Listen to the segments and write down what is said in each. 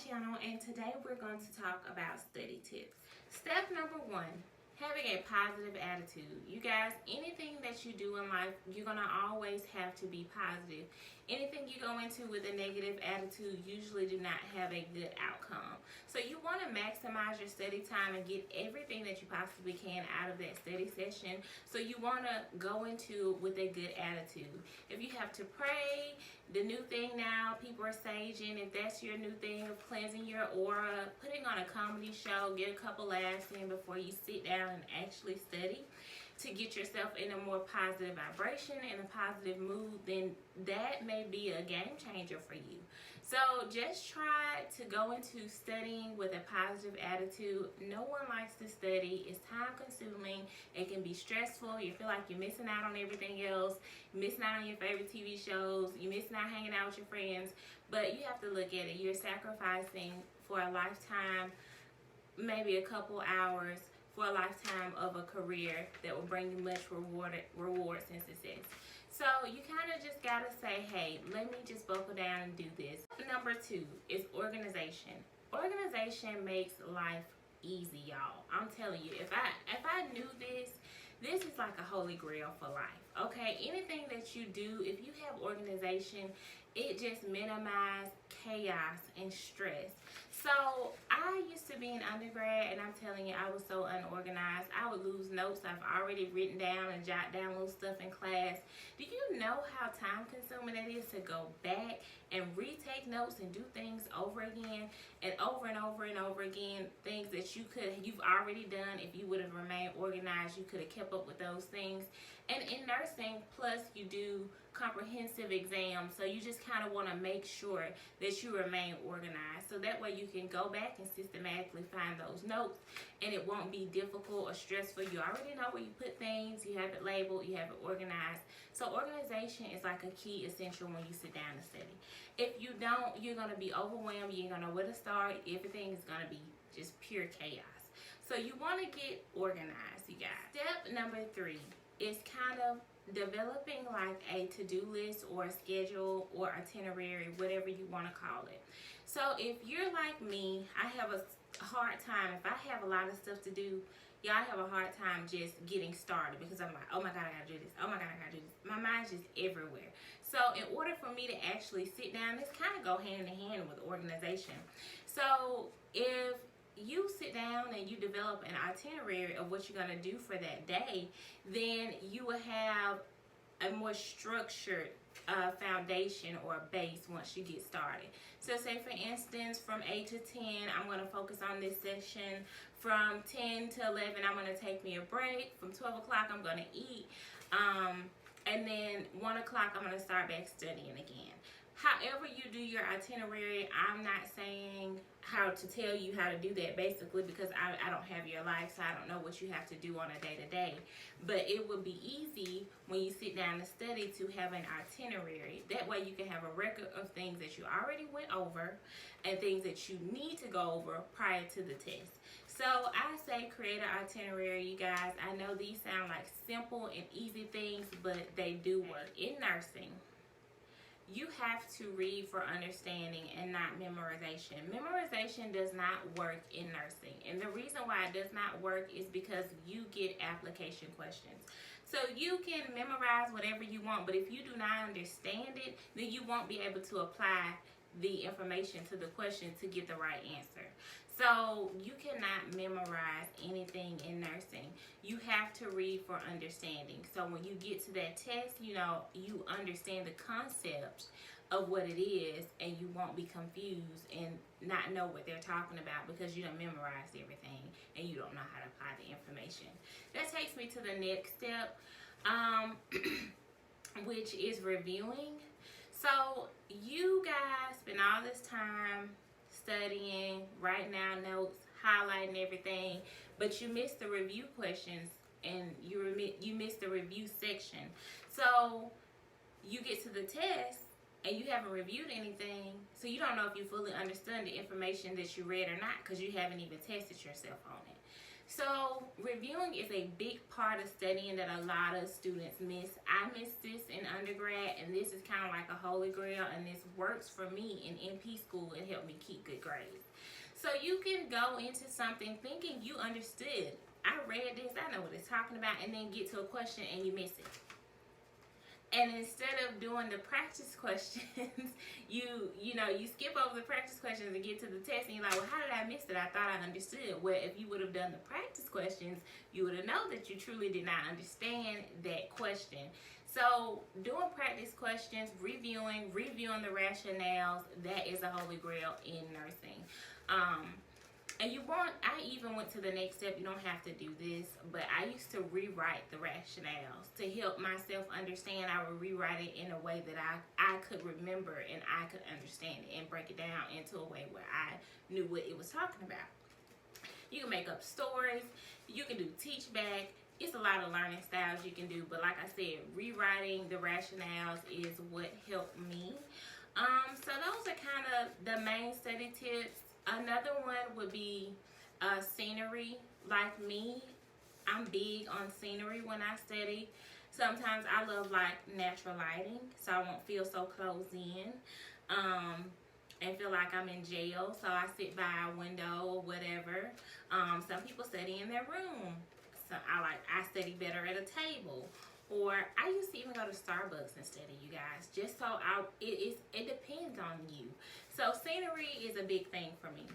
channel, and today we're going to talk about study tips. Step number 1, having a positive attitude. You guys, anything that you do in life, you're going to always have to be positive. Anything you go into with a negative attitude usually do not have a good outcome. So you want to maximize your study time and get everything that you possibly can out of that study session. So you want to go into with a good attitude. If you have to pray, the new thing now, people are saging. If that's your new thing of cleansing your aura, putting on a comedy show, get a couple laughs in before you sit down and actually study to get yourself in a more positive vibration and a positive mood, then that may be a game changer for you. So just try to go into studying with a positive attitude. No one likes to study. It's time consuming. It can be stressful. You feel like you're missing out on everything else. You're missing out on your favorite TV shows. You're missing out hanging out with your friends. But you have to look at it. You're sacrificing for a lifetime, maybe a couple hours, for a lifetime of a career that will bring you much rewards and success. So you kind of just gotta say, hey, let me just buckle down and do this. Number 2 is organization. Organization makes life easy, y'all. I'm telling you, if I knew this is like a holy grail for life. Okay, anything that you do, if you have organization, it just minimizes chaos and stress. So I used to be an undergrad, and I'm telling you, I was so unorganized. I would lose notes I've already written down and jot down little stuff in class. Do you know how time consuming it is to go back and retake notes and do things over again and over and over and over again? Things that you've already done. If you would have remained organized, you could have kept up with those things. And in nursing, plus you do comprehensive exams, so you just kind of want to make sure that you remain organized, so that way you can go back and systematically find those notes and it won't be difficult or stressful. You already know where you put things, you have it labeled, you have it organized. So organization is like a key essential when you sit down to study. If you don't, you're going to be overwhelmed. You ain't going to know where to start. Everything is going to be just pure chaos. So you want to get organized, you guys. Step number 3 is kind of developing like a to-do list or a schedule or itinerary, whatever you want to call it. So if you're like me, I have a hard time. If I have a lot of stuff to do, y'all have a hard time just getting started, because I'm like, oh my God, I gotta do this. Oh my God, I gotta do this. My mind's just everywhere. So in order for me to actually sit down, this kind of go hand in hand with organization. So if you sit down and you develop an itinerary of what you're going to do for that day, then you will have a more structured foundation or base once you get started. So say for instance, from 8 to 10, I'm going to focus on this session. From 10 to 11, I'm going to take me a break. From 12 o'clock, I'm going to eat. And then 1 o'clock, I'm going to start back studying again. However you do your itinerary, I'm not saying how to tell you how to do that, basically, because I don't have your life, so I don't know what you have to do on a day-to-day. But it would be easy when you sit down to study to have an itinerary. That way you can have a record of things that you already went over and things that you need to go over prior to the test. So I say create an itinerary, you guys. I know these sound like simple and easy things, but they do work. In nursing, you have to read for understanding and not memorization. Memorization does not work in nursing. And the reason why it does not work is because you get application questions. So you can memorize whatever you want, but if you do not understand it, then you won't be able to apply the information to the question to get the right answer. So you cannot memorize anything in nursing. You have to read for understanding. So when you get to that test, you know, you understand the concept of what it is, and you won't be confused and not know what they're talking about because you don't memorize everything and you don't know how to apply the information. That takes me to the next step, which is reviewing. So you guys spend all this time studying, writing down notes, highlighting everything, but you missed the review questions and you missed the review section. So you get to the test and you haven't reviewed anything, so you don't know if you fully understood the information that you read or not, because you haven't even tested yourself on it. So reviewing is a big part of studying that a lot of students miss. I missed this in undergrad, and this is kind of like a holy grail, and this works for me in NP school and helped me keep good grades. So you can go into something thinking you understood. I read this, I know what it's talking about, and then get to a question and you miss it. And instead of doing the practice questions, you skip over the practice questions and get to the test, and you're like, well, how did I miss it? I thought I understood. Well, if you would have done the practice questions, you would have known that you truly did not understand that question. So doing practice questions, reviewing the rationales, that is a holy grail in nursing. And I even went to the next step. You don't have to do this, but I used to rewrite the rationales to help myself understand. I would rewrite it in a way that I could remember and I could understand it and break it down into a way where I knew what it was talking about. You can make up stories. You can do teach back. It's a lot of learning styles you can do, but like I said, rewriting the rationales is what helped me. So those are kind of the main study tips. Another one would be scenery. Like me, I'm big on scenery when I study. Sometimes I love like natural lighting, so I won't feel so closed in and feel like I'm in jail. So I sit by a window or whatever. Some people study in their room. So I study better at a table. Or I used to even go to Starbucks and study, you guys, just so it depends on you. So scenery is a big thing for me.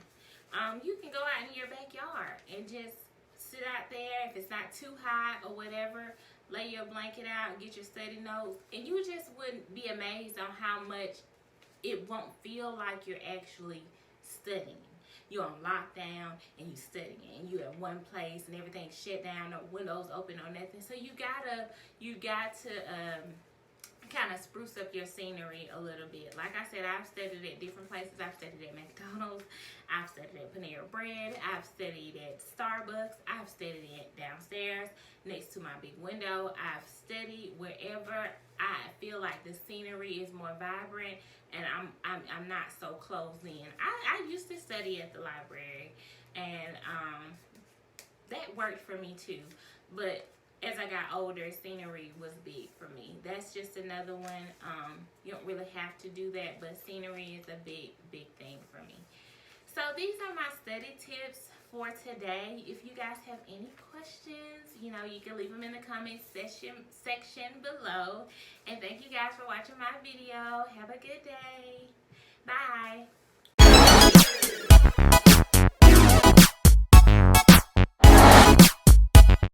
You can go out in your backyard and just sit out there. If it's not too hot or whatever, lay your blanket out, get your study notes, and you just wouldn't be amazed on how much it won't feel like you're actually studying. You're on lockdown and you studying, and you at one place and everything's shut down, no windows open or nothing. So you got to kind of spruce up your scenery a little bit. Like I said, I've studied at different places. I've studied at McDonald's. I've studied at Panera Bread. I've studied at Starbucks. I've studied it downstairs next to my big window. I've studied wherever I feel like the scenery is more vibrant and I'm not so closed in. I used to study at the library, and that worked for me too. But as I got older, scenery was big for me. That's just another one. You don't really have to do that, but scenery is a big thing for me. So these are my study tips for today. If you guys have any questions, you can leave them in the comment section below. And thank you guys for watching my video. Have a good day. Bye.